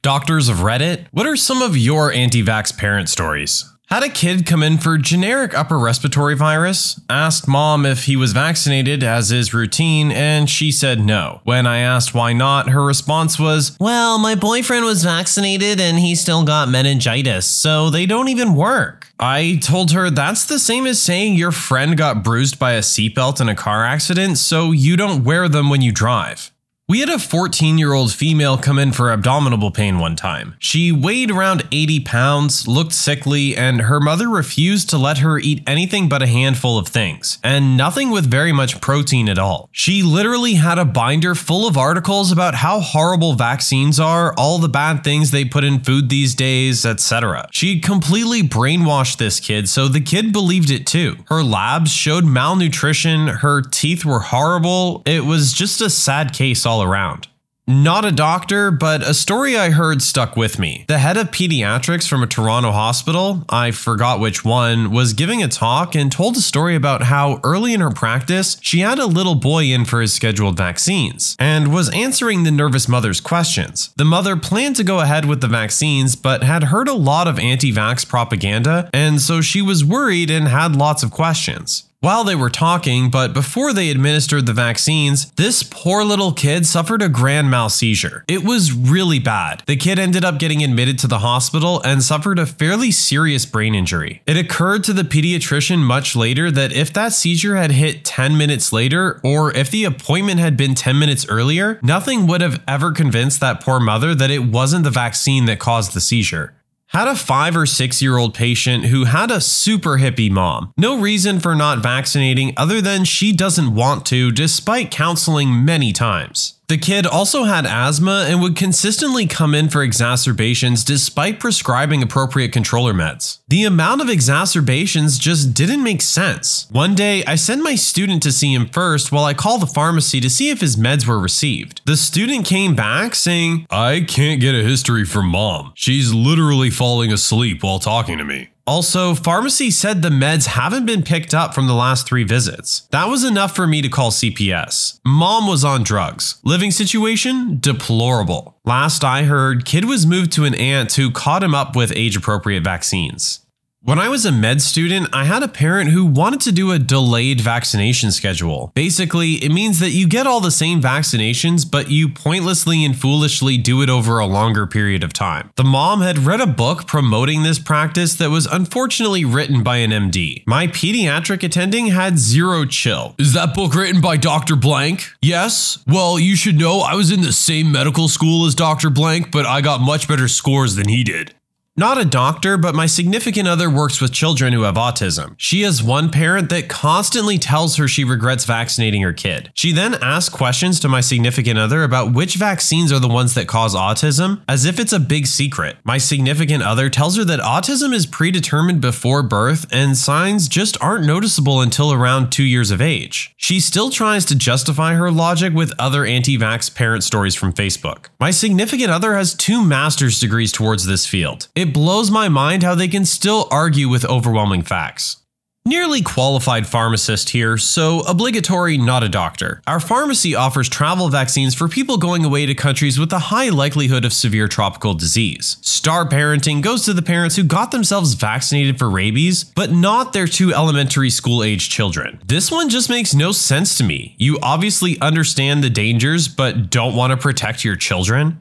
Doctors of Reddit, what are some of your anti-vax parent stories? Had a kid come in for generic upper respiratory virus, asked mom if he was vaccinated as is routine, and she said no. When I asked why not, her response was, "Well, my boyfriend was vaccinated and he still got meningitis, so they don't even work." I told her that's the same as saying your friend got bruised by a seatbelt in a car accident, so you don't wear them when you drive. We had a 14-year-old female come in for abdominal pain one time. She weighed around 80 pounds, looked sickly, and her mother refused to let her eat anything but a handful of things, and nothing with very much protein at all. She literally had a binder full of articles about how horrible vaccines are, all the bad things they put in food these days, etc. She completely brainwashed this kid, so the kid believed it too. Her labs showed malnutrition, her teeth were horrible. It was just a sad case all around. Not a doctor, but a story I heard stuck with me. The head of pediatrics from a Toronto hospital, I forgot which one, was giving a talk and told a story about how early in her practice, she had a little boy in for his scheduled vaccines and was answering the nervous mother's questions. The mother planned to go ahead with the vaccines, but had heard a lot of anti-vax propaganda, and so she was worried and had lots of questions. While they were talking, but before they administered the vaccines, this poor little kid suffered a grand mal seizure. It was really bad. The kid ended up getting admitted to the hospital and suffered a fairly serious brain injury. It occurred to the pediatrician much later that if that seizure had hit 10 minutes later, or if the appointment had been 10 minutes earlier, nothing would have ever convinced that poor mother that it wasn't the vaccine that caused the seizure. Had a 5 or 6-year-old patient who had a super hippie mom. No reason for not vaccinating other than she doesn't want to, despite counseling many times. The kid also had asthma and would consistently come in for exacerbations despite prescribing appropriate controller meds. The amount of exacerbations just didn't make sense. One day, I sent my student to see him first while I called the pharmacy to see if his meds were received. The student came back saying, "I can't get a history from mom. She's literally falling asleep while talking to me." Also, pharmacy said the meds haven't been picked up from the last 3 visits. That was enough for me to call CPS. Mom was on drugs. Living situation? Deplorable. Last I heard, kid was moved to an aunt who caught him up with age-appropriate vaccines. When I was a med student, I had a parent who wanted to do a delayed vaccination schedule. Basically, it means that you get all the same vaccinations, but you pointlessly and foolishly do it over a longer period of time. The mom had read a book promoting this practice that was unfortunately written by an MD. My pediatric attending had zero chill. "Is that book written by Dr. Blank?" "Yes." "Well, you should know I was in the same medical school as Dr. Blank, but I got much better scores than he did." Not a doctor, but my significant other works with children who have autism. She has one parent that constantly tells her she regrets vaccinating her kid. She then asks questions to my significant other about which vaccines are the ones that cause autism, as if it's a big secret. My significant other tells her that autism is predetermined before birth and signs just aren't noticeable until around 2 years of age. She still tries to justify her logic with other anti-vax parent stories from Facebook. My significant other has 2 master's degrees towards this field. It blows my mind how they can still argue with overwhelming facts. Nearly qualified pharmacist here, so obligatory, not a doctor. Our pharmacy offers travel vaccines for people going away to countries with a high likelihood of severe tropical disease. Star parenting goes to the parents who got themselves vaccinated for rabies, but not their 2 elementary school-age children. This one just makes no sense to me. You obviously understand the dangers, but don't want to protect your children?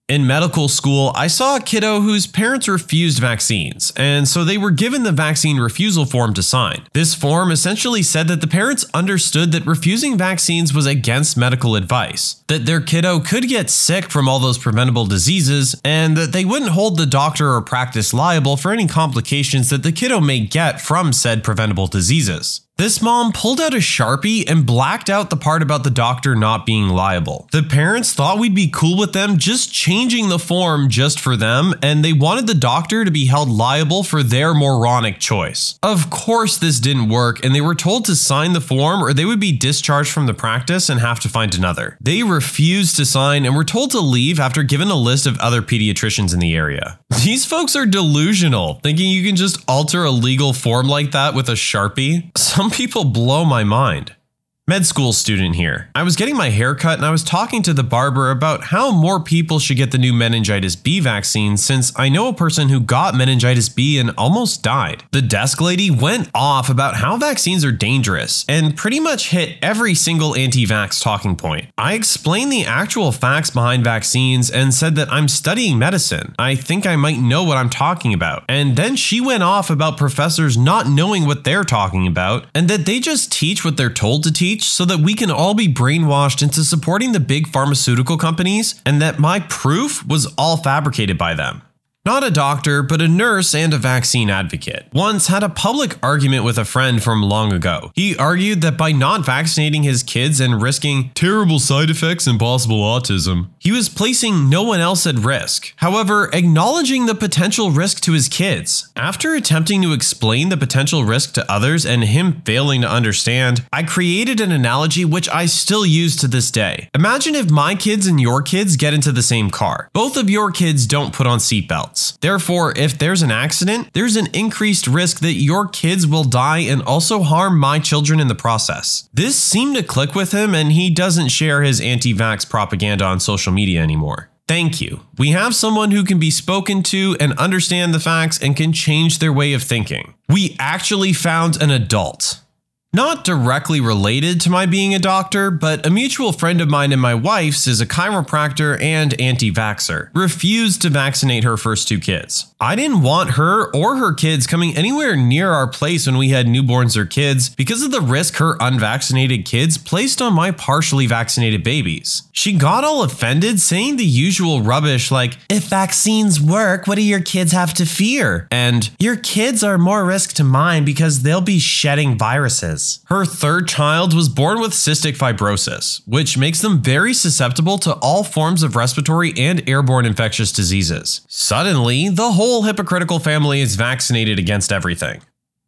In medical school, I saw a kiddo whose parents refused vaccines, and so they were given the vaccine refusal form to sign. This form essentially said that the parents understood that refusing vaccines was against medical advice, that their kiddo could get sick from all those preventable diseases, and that they wouldn't hold the doctor or practice liable for any complications that the kiddo may get from said preventable diseases. This mom pulled out a Sharpie and blacked out the part about the doctor not being liable. The parents thought we'd be cool with them just changing the form just for them, and they wanted the doctor to be held liable for their moronic choice. Of course this didn't work, and they were told to sign the form or they would be discharged from the practice and have to find another. They refused to sign and were told to leave after given a list of other pediatricians in the area. These folks are delusional, thinking you can just alter a legal form like that with a Sharpie. Some people blow my mind. Med school student here. I was getting my hair cut and I was talking to the barber about how more people should get the new meningitis B vaccine since I know a person who got meningitis B and almost died. The desk lady went off about how vaccines are dangerous and pretty much hit every single anti-vax talking point. I explained the actual facts behind vaccines and said that I'm studying medicine. I think I might know what I'm talking about. And then she went off about professors not knowing what they're talking about and that they just teach what they're told to teach so that we can all be brainwashed into supporting the big pharmaceutical companies, and that my proof was all fabricated by them. Not a doctor, but a nurse and a vaccine advocate. Once had a public argument with a friend from long ago. He argued that by not vaccinating his kids and risking terrible side effects and possible autism, he was placing no one else at risk. However, acknowledging the potential risk to his kids. After attempting to explain the potential risk to others and him failing to understand, I created an analogy which I still use to this day. Imagine if my kids and your kids get into the same car. Both of your kids don't put on seatbelts. Therefore, if there's an accident, there's an increased risk that your kids will die and also harm my children in the process. This seemed to click with him, and he doesn't share his anti-vax propaganda on social media anymore. Thank you. We have someone who can be spoken to and understand the facts and can change their way of thinking. We actually found an adult. Not directly related to my being a doctor, but a mutual friend of mine and my wife's is a chiropractor and anti-vaxxer. Refused to vaccinate her first two kids. I didn't want her or her kids coming anywhere near our place when we had newborns or kids because of the risk her unvaccinated kids placed on my partially vaccinated babies. She got all offended, saying the usual rubbish like, "If vaccines work, what do your kids have to fear?" And "Your kids are more risk to mine because they'll be shedding viruses." Her third child was born with cystic fibrosis, which makes them very susceptible to all forms of respiratory and airborne infectious diseases. Suddenly, the whole hypocritical family is vaccinated against everything.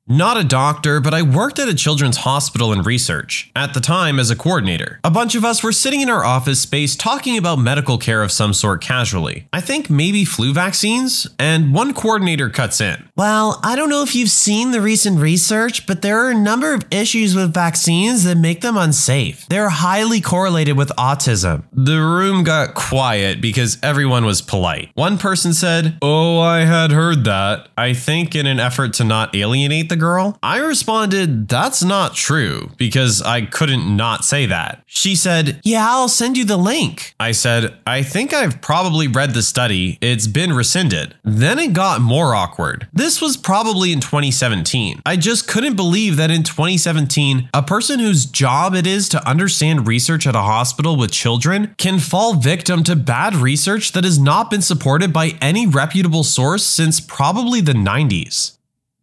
Not a doctor, but I worked at a children's hospital in research, at the time as a coordinator. A bunch of us were sitting in our office space talking about medical care of some sort casually. I think maybe flu vaccines, and one coordinator cuts in. "Well, I don't know if you've seen the recent research, but there are a number of issues with vaccines that make them unsafe. They're highly correlated with autism." The room got quiet because everyone was polite. One person said, "Oh, I had heard that," I think in an effort to not alienate the girl. I responded, "That's not true," because I couldn't not say that. She said, "Yeah, I'll send you the link." I said, "I think I've probably read the study. It's been rescinded." Then it got more awkward. This was probably in 2017. I just couldn't believe that in 2017, a person whose job it is to understand research at a hospital with children can fall victim to bad research that has not been supported by any reputable source since probably the 90s.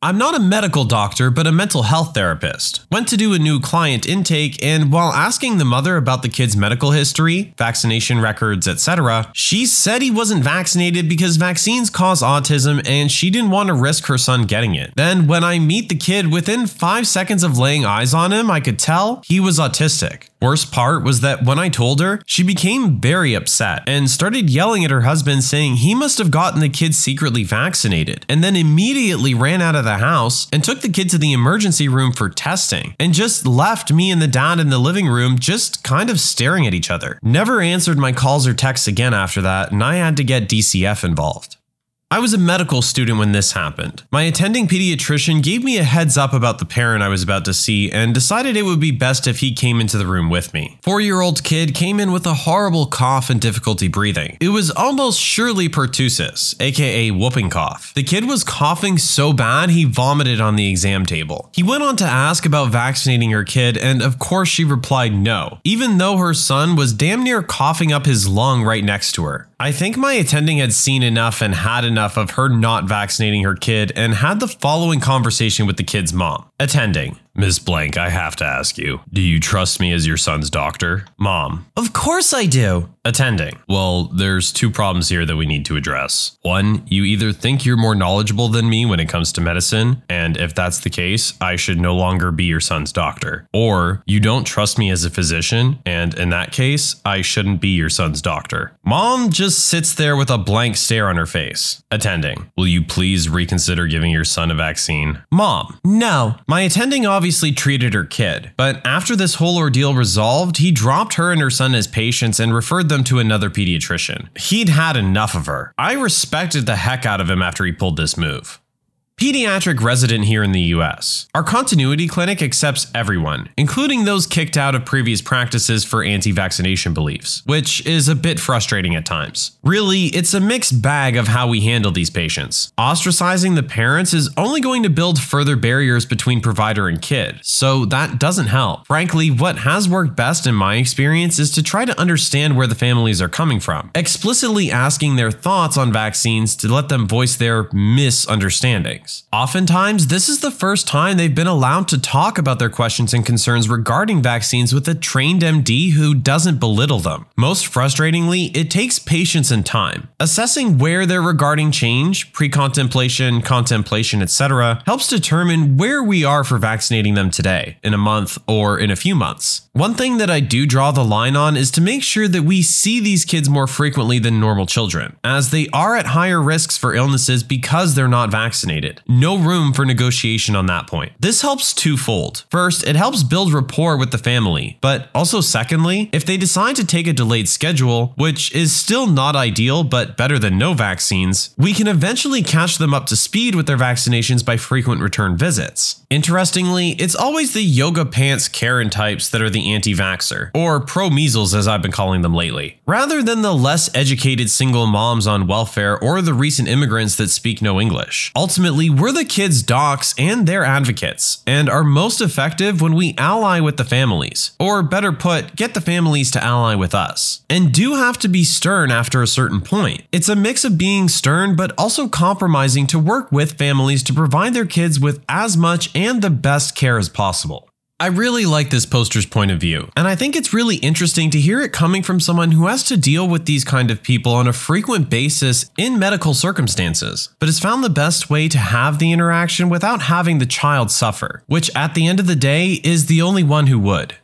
I'm not a medical doctor, but a mental health therapist. Went to do a new client intake, and while asking the mother about the kid's medical history, vaccination records, etc., she said he wasn't vaccinated because vaccines cause autism and she didn't want to risk her son getting it. Then when I meet the kid, within 5 seconds of laying eyes on him, I could tell he was autistic. Worst part was that when I told her, she became very upset and started yelling at her husband saying he must have gotten the kid secretly vaccinated, and then immediately ran out of the house and took the kid to the emergency room for testing and just left me and the dad in the living room just kind of staring at each other. Never answered my calls or texts again after that, and I had to get DCF involved. I was a medical student when this happened. My attending pediatrician gave me a heads up about the parent I was about to see and decided it would be best if he came into the room with me. 4-year-old kid came in with a horrible cough and difficulty breathing. It was almost surely pertussis, aka whooping cough. The kid was coughing so bad he vomited on the exam table. He went on to ask about vaccinating her kid, and of course she replied no, even though her son was damn near coughing up his lung right next to her. I think my attending had seen enough and had enough of her not vaccinating her kid and had the following conversation with the kid's mom. Attending: "Miss Blank, I have to ask you, do you trust me as your son's doctor?" Mom: "Of course I do." Attending: "Well, there's two problems here that we need to address. One, you either think you're more knowledgeable than me when it comes to medicine, and if that's the case, I should no longer be your son's doctor. Or you don't trust me as a physician, and in that case, I shouldn't be your son's doctor." Mom just sits there with a blank stare on her face. Attending: "Will you please reconsider giving your son a vaccine?" Mom: "No." My attending obviously obviously treated her kid, but after this whole ordeal resolved, he dropped her and her son as patients and referred them to another pediatrician. He'd had enough of her. I respected the heck out of him after he pulled this move. Pediatric resident here in the US. Our continuity clinic accepts everyone, including those kicked out of previous practices for anti-vaccination beliefs, which is a bit frustrating at times. Really, it's a mixed bag of how we handle these patients. Ostracizing the parents is only going to build further barriers between provider and kid, so that doesn't help. Frankly, what has worked best in my experience is to try to understand where the families are coming from, explicitly asking their thoughts on vaccines to let them voice their misunderstanding. Oftentimes, this is the first time they've been allowed to talk about their questions and concerns regarding vaccines with a trained MD who doesn't belittle them. Most frustratingly, it takes patience and time. Assessing where they're regarding change, pre-contemplation, contemplation, etc. helps determine where we are for vaccinating them today, in a month, or in a few months. One thing that I do draw the line on is to make sure that we see these kids more frequently than normal children, as they are at higher risks for illnesses because they're not vaccinated. No room for negotiation on that point. This helps twofold. First, it helps build rapport with the family, but also secondly, if they decide to take a delayed schedule, which is still not ideal but better than no vaccines, we can eventually catch them up to speed with their vaccinations by frequent return visits. Interestingly, it's always the yoga pants Karen types that are the anti-vaxxer, or pro-measles as I've been calling them lately, rather than the less educated single moms on welfare or the recent immigrants that speak no English. Ultimately, we're the kids' docs and their advocates, and are most effective when we ally with the families, or better put, get the families to ally with us, and do have to be stern after a certain point. It's a mix of being stern but also compromising to work with families to provide their kids with as much and the best care as possible. I really like this poster's point of view, and I think it's really interesting to hear it coming from someone who has to deal with these kind of people on a frequent basis in medical circumstances, but has found the best way to have the interaction without having the child suffer, which at the end of the day is the only one who would.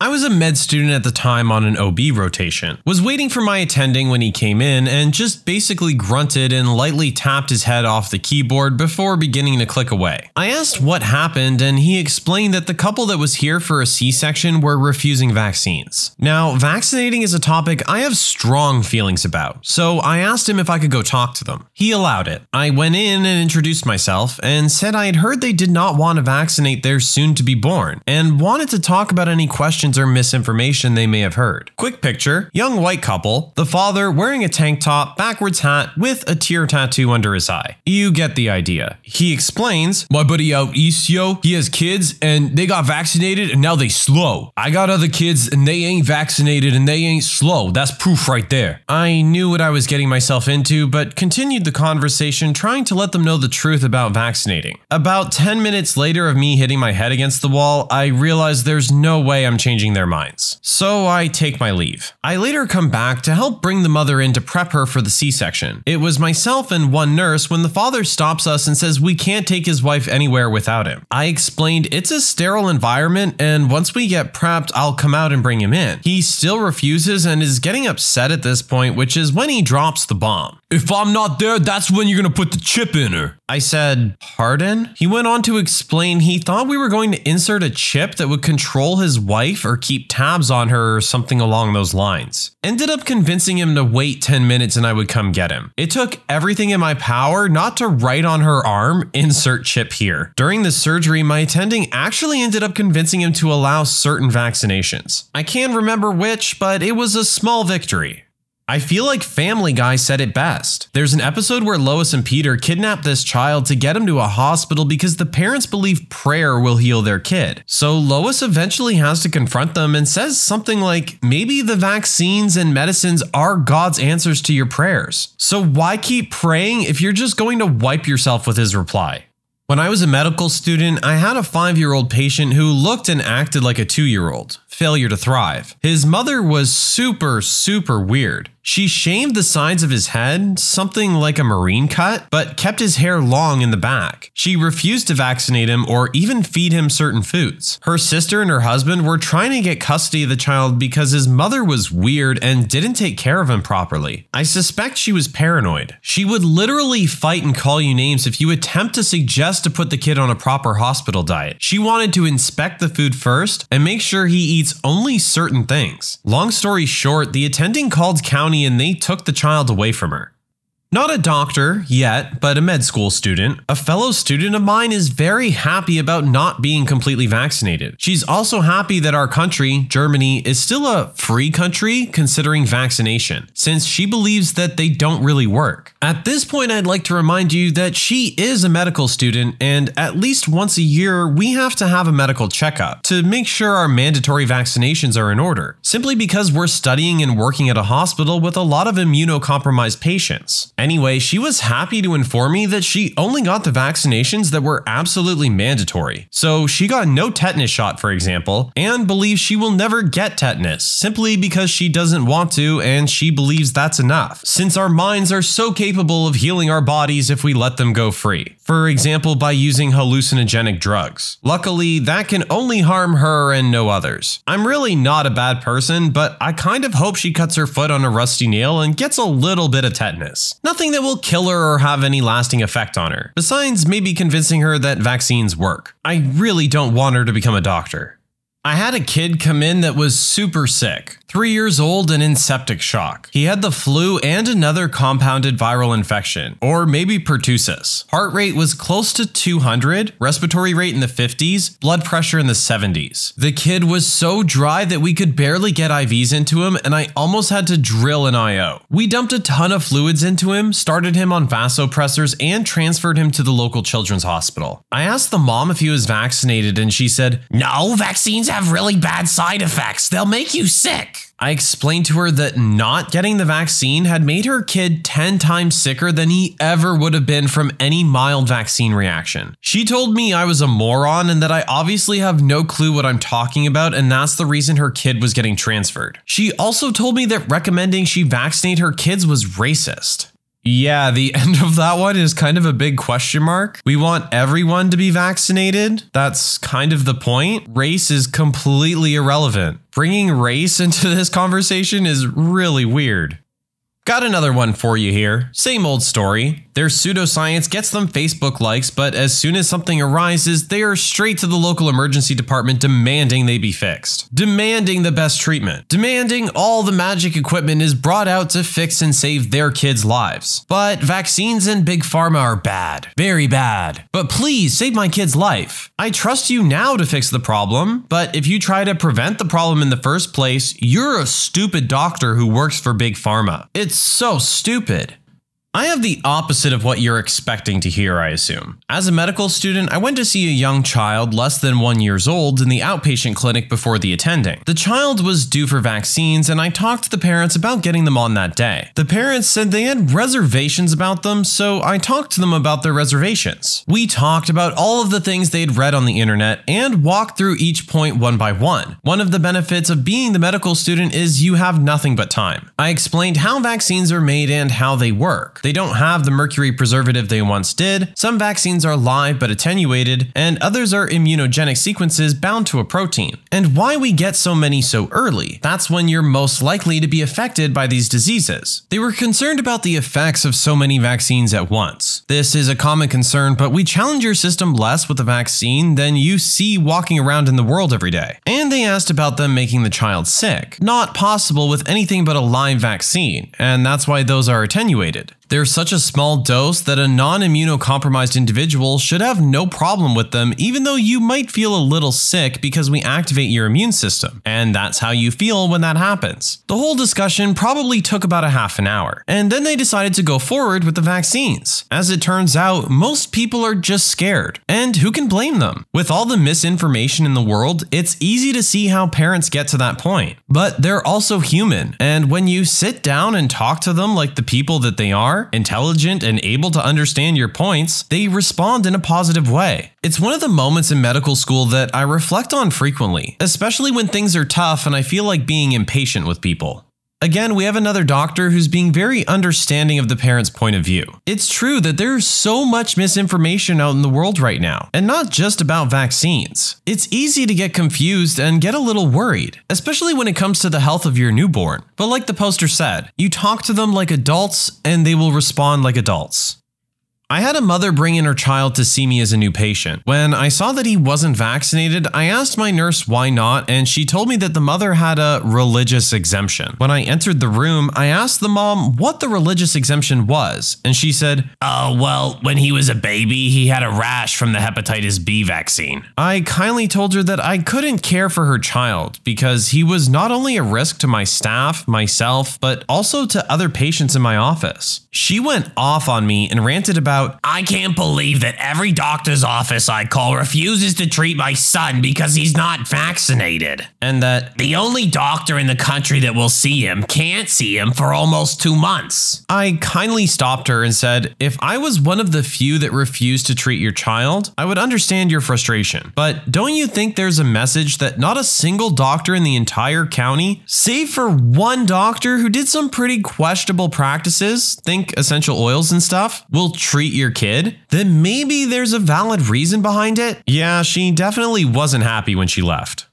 I was a med student at the time on an OB rotation, was waiting for my attending when he came in and just basically grunted and lightly tapped his head off the keyboard before beginning to click away. I asked what happened and he explained that the couple that was here for a C-section were refusing vaccines. Now, vaccinating is a topic I have strong feelings about, so I asked him if I could go talk to them. He allowed it. I went in and introduced myself and said I had heard they did not want to vaccinate their soon-to-be-born and wanted to talk about any questions or misinformation they may have heard. Quick picture, young white couple, the father wearing a tank top, backwards hat with a tear tattoo under his eye. You get the idea. He explains, "My buddy out east, yo, he has kids and they got vaccinated and now they slow. I got other kids and they ain't vaccinated and they ain't slow. That's proof right there." I knew what I was getting myself into, but continued the conversation trying to let them know the truth about vaccinating. About 10 minutes later of me hitting my head against the wall, I realized there's no way I'm changing their minds. So I take my leave. I later come back to help bring the mother in to prep her for the C-section. It was myself and one nurse when the father stops us and says we can't take his wife anywhere without him. I explained it's a sterile environment and once we get prepped, I'll come out and bring him in. He still refuses and is getting upset at this point, which is when he drops the bomb. "If I'm not there, that's when you're gonna put the chip in her." I said, "Pardon?" He went on to explain he thought we were going to insert a chip that would control his wife or keep tabs on her or something along those lines. Ended up convincing him to wait 10 minutes and I would come get him. It took everything in my power not to write on her arm, "Insert chip here." During the surgery, my attending actually ended up convincing him to allow certain vaccinations. I can't remember which, but it was a small victory. I feel like Family Guy said it best. There's an episode where Lois and Peter kidnap this child to get him to a hospital because the parents believe prayer will heal their kid. So Lois eventually has to confront them and says something like, maybe the vaccines and medicines are God's answers to your prayers. So why keep praying if you're just going to wipe yourself with his reply? When I was a medical student, I had a 5-year-old patient who looked and acted like a 2-year-old. Failure to thrive. His mother was super weird. She shaved the sides of his head, something like a marine cut, but kept his hair long in the back. She refused to vaccinate him or even feed him certain foods. Her sister and her husband were trying to get custody of the child because his mother was weird and didn't take care of him properly. I suspect she was paranoid. She would literally fight and call you names if you attempt to suggest to put the kid on a proper hospital diet. She wanted to inspect the food first and make sure he eats only certain things. Long story short, the attending called county and they took the child away from her. Not a doctor yet, but a med school student. A fellow student of mine is very happy about not being completely vaccinated. She's also happy that our country, Germany, is still a free country considering vaccination, since she believes that they don't really work. At this point, I'd like to remind you that she is a medical student, and at least once a year, we have to have a medical checkup to make sure our mandatory vaccinations are in order, simply because we're studying and working at a hospital with a lot of immunocompromised patients. Anyway, she was happy to inform me that she only got the vaccinations that were absolutely mandatory. So she got no tetanus shot, for example, and believes she will never get tetanus simply because she doesn't want to and she believes that's enough, since our minds are so capable of healing our bodies if we let them go free. For example, by using hallucinogenic drugs. Luckily, that can only harm her and no others. I'm really not a bad person, but I kind of hope she cuts her foot on a rusty nail and gets a little bit of tetanus. Nothing that will kill her or have any lasting effect on her, besides maybe convincing her that vaccines work. I really don't want her to become a doctor. I had a kid come in that was super sick, 3 years old and in septic shock. He had the flu and another compounded viral infection, or maybe pertussis. Heart rate was close to 200, respiratory rate in the 50s, blood pressure in the 70s. The kid was so dry that we could barely get IVs into him, and I almost had to drill an IO. We dumped a ton of fluids into him, started him on vasopressors, and transferred him to the local children's hospital. I asked the mom if he was vaccinated, and she said, "No, vaccines have really bad side effects. They'll make you sick." I explained to her that not getting the vaccine had made her kid 10 times sicker than he ever would have been from any mild vaccine reaction. She told me I was a moron and that I obviously have no clue what I'm talking about, and that's the reason her kid was getting transferred. She also told me that recommending she vaccinate her kids was racist. Yeah, the end of that one is kind of a big question mark. We want everyone to be vaccinated. That's kind of the point. Race is completely irrelevant. Bringing race into this conversation is really weird. Got another one for you here. Same old story. Their pseudoscience gets them Facebook likes, but as soon as something arises, they are straight to the local emergency department demanding they be fixed. Demanding the best treatment. Demanding all the magic equipment is brought out to fix and save their kids' lives. But vaccines and big pharma are bad. Very bad. But please save my kid's life. I trust you now to fix the problem, but if you try to prevent the problem in the first place, you're a stupid doctor who works for big pharma. It's so stupid. I have the opposite of what you're expecting to hear, I assume. As a medical student, I went to see a young child less than 1 year old in the outpatient clinic before the attending. The child was due for vaccines, and I talked to the parents about getting them on that day. The parents said they had reservations about them, so I talked to them about their reservations. We talked about all of the things they'd read on the internet and walked through each point one by one. One of the benefits of being the medical student is you have nothing but time. I explained how vaccines are made and how they work. They don't have the mercury preservative they once did. Some vaccines are live but attenuated, and others are immunogenic sequences bound to a protein. And why we get so many so early. That's when you're most likely to be affected by these diseases. They were concerned about the effects of so many vaccines at once. This is a common concern, but we challenge your system less with a vaccine than you see walking around in the world every day. And they asked about them making the child sick. Not possible with anything but a live vaccine, and that's why those are attenuated. They're such a small dose that a non-immunocompromised individual should have no problem with them, even though you might feel a little sick because we activate your immune system. And that's how you feel when that happens. The whole discussion probably took about a half an hour, and then they decided to go forward with the vaccines. As it turns out, most people are just scared, and who can blame them? With all the misinformation in the world, it's easy to see how parents get to that point. But they're also human, and when you sit down and talk to them like the people that they are, intelligent and able to understand your points, they respond in a positive way. It's one of the moments in medical school that I reflect on frequently, especially when things are tough and I feel like being impatient with people. Again, we have another doctor who's being very understanding of the parent's point of view. It's true that there's so much misinformation out in the world right now, and not just about vaccines. It's easy to get confused and get a little worried, especially when it comes to the health of your newborn. But like the poster said, you talk to them like adults and they will respond like adults. I had a mother bring in her child to see me as a new patient. When I saw that he wasn't vaccinated, I asked my nurse why not, and she told me that the mother had a religious exemption. When I entered the room, I asked the mom what the religious exemption was, and she said, "Oh, well, when he was a baby, he had a rash from the hepatitis B vaccine." I kindly told her that I couldn't care for her child because he was not only a risk to my staff, myself, but also to other patients in my office. She went off on me and ranted about, "I can't believe that every doctor's office I call refuses to treat my son because he's not vaccinated, and that the only doctor in the country that will see him can't see him for almost 2 months." I kindly stopped her and said, if I was one of the few that refused to treat your child, I would understand your frustration. But don't you think there's a message that not a single doctor in the entire county, save for one doctor who did some pretty questionable practices, think essential oils and stuff, will treat your kid? Then maybe there's a valid reason behind it? Yeah, she definitely wasn't happy when she left.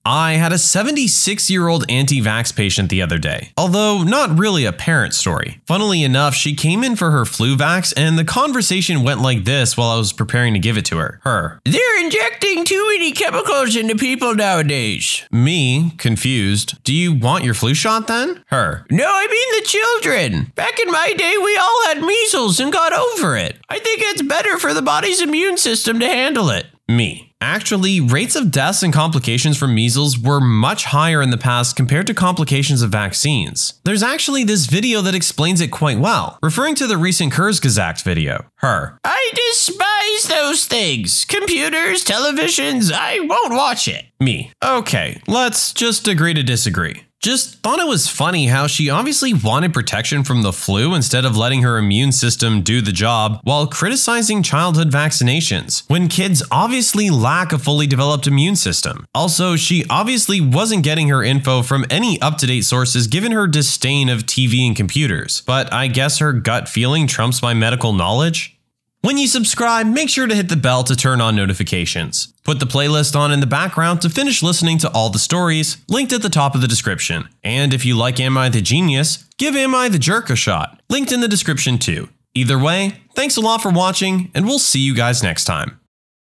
I had a 76-year-old anti-vax patient the other day, although not really a parent story. Funnily enough, she came in for her flu vax and the conversation went like this while I was preparing to give it to her. "They're injecting too many chemicals into people nowadays." Me, confused, "Do you want your flu shot then?" Her, "No, I mean the children. Back in my day, we all had measles and got over it. I think it's better for the body's immune system to handle it." Me, actually, rates of deaths and complications from measles were much higher in the past compared to complications of vaccines. There's actually this video that explains it quite well, referring to the recent Kurzgesagt video. Her, "I despise those things. Computers, televisions, I won't watch it." Me, "Okay, let's just agree to disagree. Just thought it was funny how she obviously wanted protection from the flu instead of letting her immune system do the job while criticizing childhood vaccinations, when kids obviously lack a fully developed immune system. Also, she obviously wasn't getting her info from any up-to-date sources given her disdain of TV and computers, but I guess her gut feeling trumps my medical knowledge. When you subscribe, make sure to hit the bell to turn on notifications. Put the playlist on in the background to finish listening to all the stories, linked at the top of the description. And if you like Am I the Genius, give Am I the Jerk a shot, linked in the description too. Either way, thanks a lot for watching, and we'll see you guys next time.